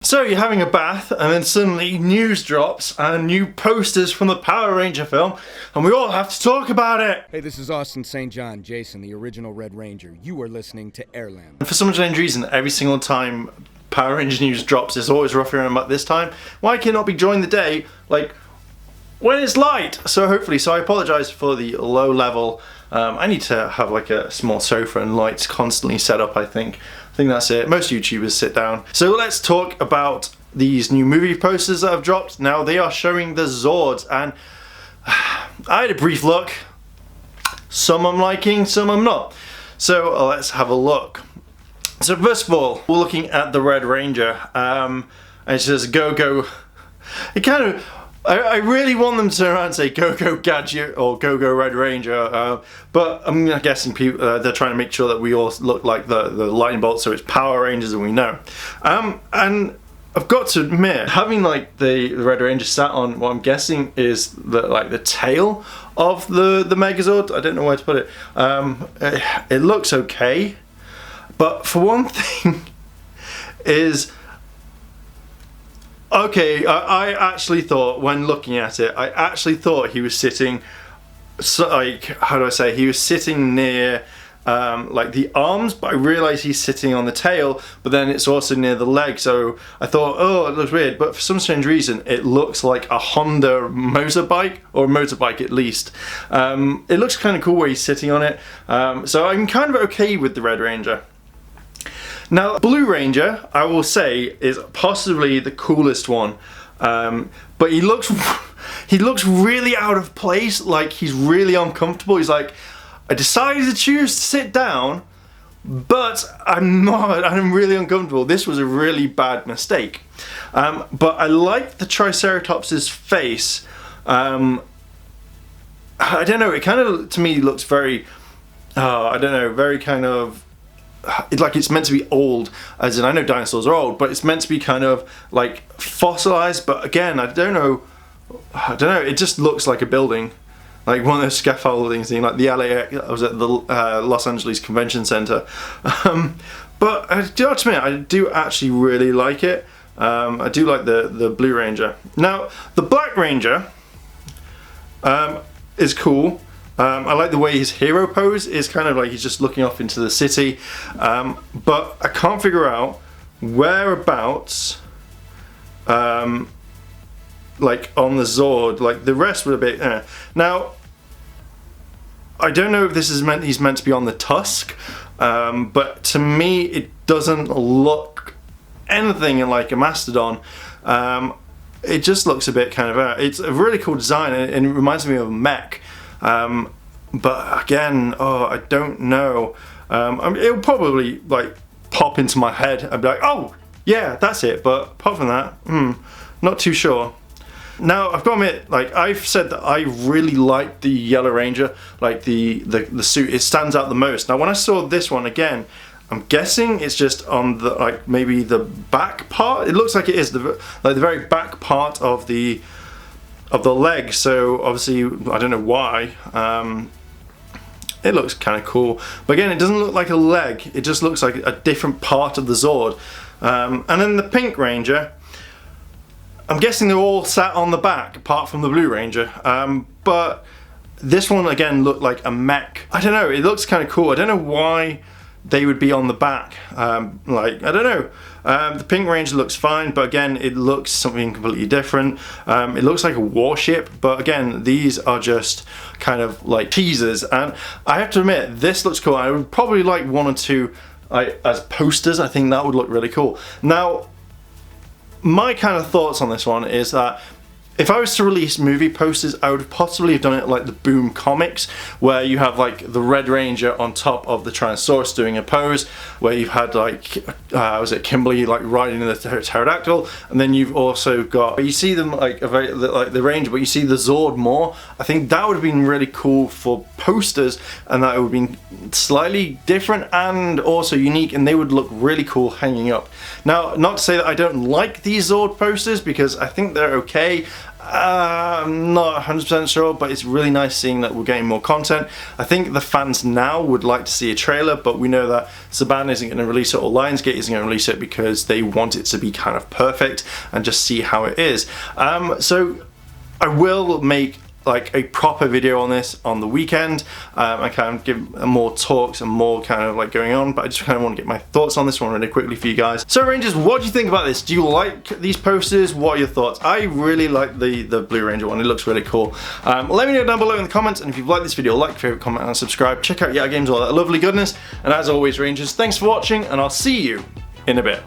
So you're having a bath and then suddenly news drops and new posters from the Power Ranger film and we all have to talk about it. Hey, this is Austin St. John, Jason, the original Red Ranger. You are listening to Airlim. And for some strange reason, every single time Power Ranger news drops, it's always roughly around about this time. Why can it not be during the day, like when it's light? So I apologise for the low level. I need to have like a small sofa and lights constantly set up, I think that's it. Most YouTubers sit down. So let's talk about these new movie posters that have dropped. Now they are showing the Zords and I had a brief look. Some I'm liking, some I'm not. So let's have a look. So first of all, we're looking at the Red Ranger. And it says go go. It kind of, I really want them to turn around and say go go Gadget or go go Red Ranger, but I'm guessing people they're trying to make sure that we all look like the lightning bolt, so it's Power Rangers and we know. And I've got to admit, having like the Red Ranger sat on what I'm guessing is the tail of the Megazord. I don't know where to put it. It looks okay, but for one thing is. Okay, I actually thought, when looking at it, I actually thought he was sitting, how do I say, he was sitting near, like the arms, but I realised he's sitting on the tail, but then it's also near the leg, so I thought, oh, it looks weird, but for some strange reason, it looks like a Honda motorbike, or a motorbike at least. It looks kind of cool where he's sitting on it, so I'm kind of okay with the Red Ranger. Now, Blue Ranger, I will say, is possibly the coolest one, but he looks really out of place, like he's really uncomfortable. He's like, I decided to choose to sit down, but I'm really uncomfortable. This was a really bad mistake. But I like the Triceratops' face. I don't know, it kind of, to me, looks very, I don't know, very kind of, like it's meant to be old, as in I know dinosaurs are old, but it's meant to be kind of like fossilized. But again, I don't know, it just looks like a building, like one of those scaffolding things, like the LA, I was at the Los Angeles Convention Center. But I do have to admit, I do actually really like it. I do like the Blue Ranger. Now the Black Ranger is cool. I like the way his hero pose is kind of like he's just looking off into the city, but I can't figure out whereabouts, like on the Zord, like the rest were a bit. Now, I don't know if this is he's meant to be on the tusk, but to me it doesn't look anything like a mastodon. It just looks a bit kind of. It's a really cool design, and it reminds me of a mech. But again, I don't know. It'll probably like pop into my head. I'd be like, oh yeah, that's it. But apart from that, not too sure. Now I've got to admit, like I've said that I really like the Yellow Ranger, like the suit. It stands out the most. Now when I saw this one again, I'm guessing it's just on the like maybe the back part. It looks like it is the very back part of the leg, so obviously I don't know why. It looks kind of cool, but again, it doesn't look like a leg. It just looks like a different part of the Zord. And then the Pink Ranger, I'm guessing they're all sat on the back, apart from the Blue Ranger. But this one again looked like a mech. I don't know. It looks kind of cool. I don't know why they would be on the back. Like I don't know. The Pink Ranger looks fine, but again, it looks something completely different. It looks like a warship, but again, these are just kind of like teasers. And I have to admit, this looks cool. I would probably like one or two as posters. I think that would look really cool. Now, my kind of thoughts on this one is that if I was to release movie posters, I would possibly have done it like the Boom comics, where you have like the Red Ranger on top of the Tyrannosaurus doing a pose, where you've had like, was it Kimberly like riding the pterodactyl, and then you've also got, you see them like like the Ranger, but you see the Zord more. I think that would have been really cool for posters, and that would have been slightly different and also unique, and they would look really cool hanging up. Now, not to say that I don't like these Zord posters, because I think they're okay. I'm not 100% sure, but it's really nice seeing that we're getting more content. I think the fans now would like to see a trailer, but we know that Saban isn't going to release it, or Lionsgate isn't going to release it, because they want it to be kind of perfect and just see how it is. So I will make like a proper video on this on the weekend. I kind of give more talks and more kind of like going on, but I just kind of want to get my thoughts on this one really quickly for you guys. So Rangers, what do you think about this? Do you like these posters? What are your thoughts? I really like the Blue Ranger one. It looks really cool. Let me know down below in the comments, and if you've liked this video, like, favorite, comment, and subscribe. Check out Yeah Games, all that lovely goodness. And as always, Rangers, thanks for watching, and I'll see you in a bit.